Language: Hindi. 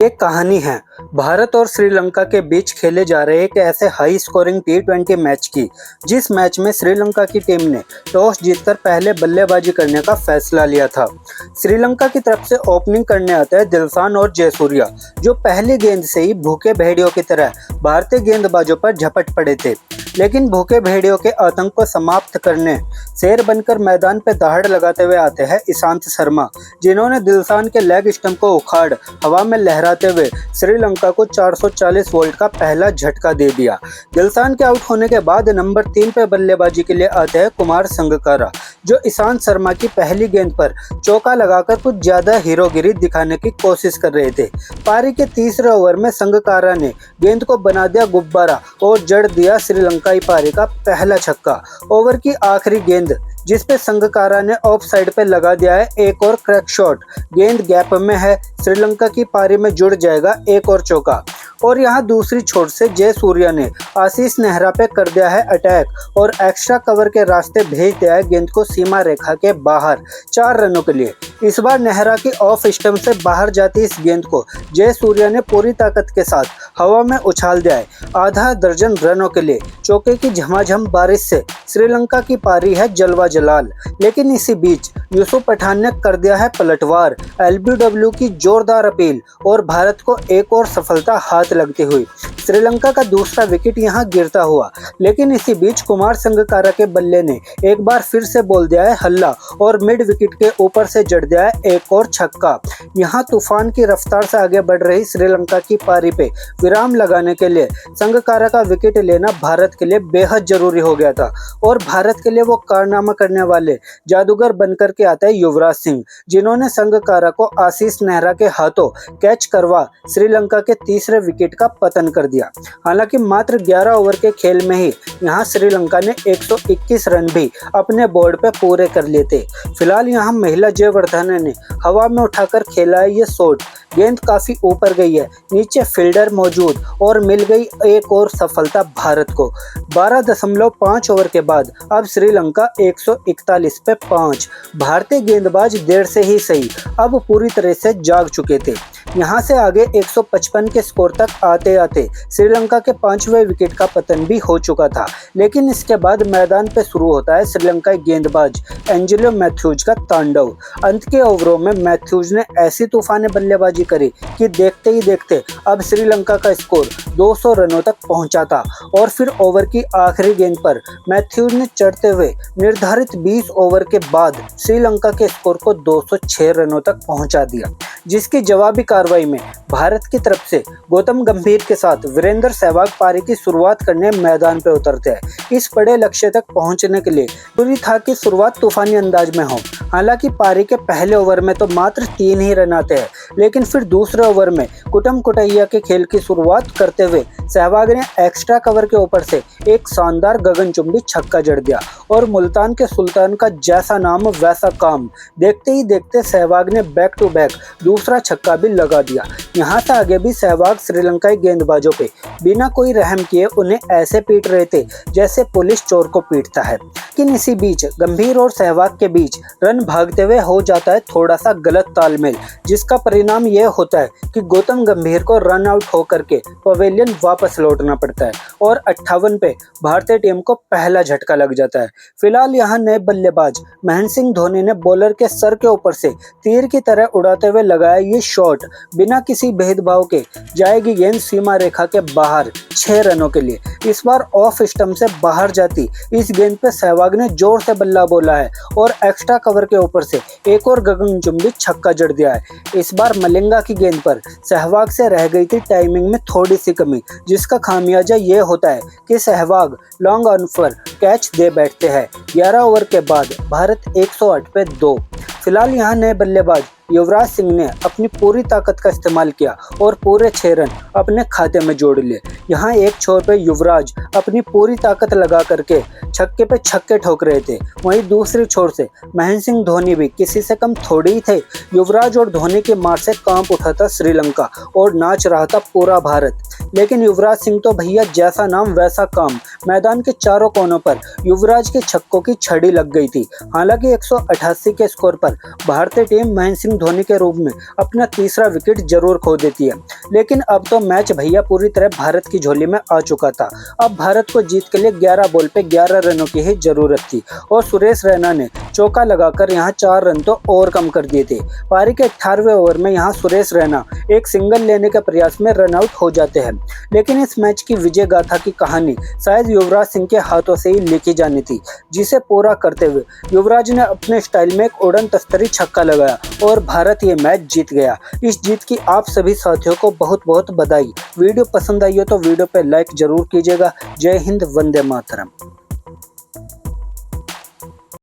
एक कहानी है भारत और श्रीलंका के बीच खेले जा रहे एक ऐसे हाई स्कोरिंग टी20 मैच की, जिस मैच में श्रीलंका की टीम ने टॉस जीतकर पहले बल्लेबाजी करने का फैसला लिया था। श्रीलंका की तरफ से ओपनिंग करने आते हैं दिलशान और जयसूर्या, जो पहली गेंद से ही भूखे भेड़ियों की तरह भारतीय गेंदबाजों पर झपट पड़े थे। लेकिन भूखे भेड़ियों के आतंक को समाप्त करने शेर बनकर मैदान पे दहाड़ लगाते हुए आते हैं ईशांत शर्मा, जिन्होंने दिलशान के लेग स्टंप को उखाड़ हवा में लहराते हुए श्रीलंका को 440 वोल्ट का पहला झटका दे दिया। दिलशान के आउट होने के बाद नंबर 3 पे बल्लेबाजी के लिए आते हैं कुमार संगकारा, जो ईशांत शर्मा की पहली गेंद पर चौका लगाकर कुछ ज्यादा हीरोगिरी दिखाने की कोशिश कर रहे थे। पारी के तीसरे ओवर में संगकारा ने गेंद को बना दिया गुब्बारा और जड़ दिया श्रीलंकाई पारी का पहला छक्का। ओवर की आखिरी गेंद जिसपे संगकारा ने ऑफ साइड पे लगा दिया है एक और क्रैक शॉट। गेंद गैप में है, श्रीलंका की पारी में जुड़ जाएगा एक और चौका। और यहाँ दूसरी छोर से जयसूर्या ने आशीष नेहरा पे कर दिया है अटैक और एक्स्ट्रा कवर के रास्ते भेज दिया है गेंद को सीमा रेखा के बाहर 4 रनों के लिए। इस बार नेहरा की ऑफ स्टंप से बाहर जाती इस गेंद को जयसूर्या ने पूरी ताकत के साथ हवा में उछाल दिया है आधा दर्जन रनों के लिए। चौके की झमाझम बारिश से श्रीलंका की पारी है जलवा जलाल। लेकिन इसी बीच यूसुफ पठान ने कर दिया है पलटवार। एलबीडब्ल्यू की जोरदार अपील और भारत को एक और सफलता हाथ लगती हुई श्रीलंका का दूसरा विकेट यहां गिरता हुआ। लेकिन इसी बीच कुमार संगकारा के बल्ले ने एक बार फिर से बोल दिया है हल्ला और मिड विकेट के ऊपर से जड़ दिया है एक और छक्का। यहां तूफान की रफ्तार से आगे बढ़ रही श्रीलंका की पारी पे विराम लगाने के लिए संगकारा का विकेट लेना भारत के लिए बेहद जरूरी हो गया था। और भारत के लिए वो कारनामा करने वाले जादूगर बनकर के आता है युवराज सिंह, जिन्होंने संगकारा को आशीष नेहरा के हाथों कैच करवा श्रीलंका के तीसरे विकेट का पतन कर दिया। हालांकि मात्र 11 ओवर के खेल में ही यहां श्रीलंका ने 121 रन भी अपने बोर्ड पे पूरे कर लिए थे। फिलहाल यहां महिला जयवर्धने ने हवा में उठाकर खेला है ये शॉट। गेंद काफी ऊपर गई है, नीचे फील्डर मौजूद और मिल गई एक और सफलता भारत को। 12.5 ओवर के बाद अब श्रीलंका 141 पे 5। भारतीय गेंदबाज देर से ही सही अब पूरी तरह से जाग चुके थे। यहां से आगे 155 के स्कोर तक आते आते श्रीलंका के 5वें विकेट का पतन भी हो चुका था। लेकिन इसके बाद मैदान पे शुरू होता है श्रीलंकाई गेंदबाज एंजेलो मैथ्यूज का तांडव। अंत के ओवरों में मैथ्यूज ने ऐसी तूफानी बल्लेबाजी करी कि देखते ही देखते अब श्रीलंका का स्कोर 200 रनों तक पहुंचा था। और फिर ओवर की आखिरी गेंद पर मैथ्यूज ने चढ़ते हुए निर्धारित 20 ओवर के बाद श्रीलंका के स्कोर को 206 रनों तक पहुंचा दिया, जिसकी जवाबी कार्रवाई में भारत की तरफ से गौतम गंभीर के साथ वीरेंद्र सहवाग पारी की शुरुआत करने मैदान पर उतरते हैं। इस बड़े लक्ष्य तक पहुंचने के लिए पूरी था कि शुरुआत तूफानी अंदाज में हो। हालांकि पारी के पहले ओवर में तो मात्र 3 ही रन आते हैं, लेकिन फिर दूसरे ओवर में कुटम कुटैया के खेल की शुरुआत करते हुए सहवाग ने एक्स्ट्रा कवर के ऊपर से एक शानदार गगनचुंबी छक्का जड़ दिया। और मुल्तान के सुल्तान का जैसा नाम वैसा काम, देखते ही देखते सहवाग ने बैक टू बैक दूसरा छक्का भी लगा दिया। यहाँ से आगे भी सहवाग श्रीलंकाई गेंदबाजों पे बिना कोई रहम किए उन्हें ऐसे पीट रहे थे जैसे पुलिस चोर को पीटता है। लेकिन इसी बीच गंभीर और सहवाग के बीच रन भागते हुए हो जाता है थोड़ा सा गलत तालमेल, जिसका परिणाम यह होता है कि गौतम गंभीर को रन आउट होकर के पवेलियन वापस लौटना पड़ता है और 58 पे भारतीय टीम को पहला झटका लग जाता है। फिलहाल यहाँ नए बल्लेबाज महेंद्र सिंह धोनी ने बॉलर के सर के ऊपर से तीर की तरह उड़ाते हुए लगाया ये शॉट। बिना किसी भेदभाव के जाएगी गेंद सीमा रेखा के बाहर 6 रनों के लिए। इस बार ऑफ स्टंप से बाहर जाती इस गेंद पे सहवाग ने जोर से बल्ला बोला है और एक्स्ट्रा कवर के ऊपर से एक और गगनचुंबी छक्का जड़ दिया है। इस बार मलिंगा की गेंद पर सहवाग से रह गई थी टाइमिंग में थोड़ी सी कमी, जिसका खामियाजा ये होता है कि सहवाग लॉन्ग ऑन पर कैच दे बैठते हैं। 11 ओवर के बाद भारत 108 पे 2। फिलहाल यहाँ नए बल्लेबाज युवराज सिंह ने अपनी पूरी ताकत का इस्तेमाल किया और पूरे 6 रन अपने खाते में जोड़ लिए। यहाँ एक छोर पे युवराज अपनी पूरी ताकत लगा करके छक्के पे छक्के ठोक रहे थे, वहीं दूसरी छोर से महेंद्र सिंह धोनी भी किसी से कम थोड़ी ही थे। युवराज और धोनी की मार से कांप उठा था श्रीलंका और नाच रहा था पूरा भारत। लेकिन युवराज सिंह तो भैया जैसा नाम वैसा काम, मैदान के चारों कोनों पर युवराज के छक्कों की छड़ी लग गई थी। हालांकि 188 के स्कोर पर भारतीय टीम महेंद्र सिंह धोनी के रूप में अपना तीसरा विकेट जरूर खो देती है, लेकिन अब तो मैच भैया पूरी तरह भारत की झोली में आ चुका था। अब भारत को जीत के लिए 11 बॉल पे 11 रनों की ही जरूरत थी और सुरेश रैना ने चौका लगाकर यहाँ 4 रन तो और कम कर दिए थे। पारी के 18वें ओवर में यहाँ सुरेश रैना एक सिंगल लेने के प्रयास में रन आउट हो जाते हैं, लेकिन इस मैच की विजय गाथा की कहानी शायद युवराज सिंह के हाथों से ही लिखी जानी थी, जिसे पूरा करते हुए युवराज ने अपने स्टाइल में एक उड़न तस्तरी छक्का लगाया और भारत ये मैच जीत गया। इस जीत की आप सभी साथियों को बहुत बहुत बधाई। वीडियो पसंद आई हो तो वीडियो पे लाइक जरूर कीजिएगा। जय हिंद, वंदे मातरम।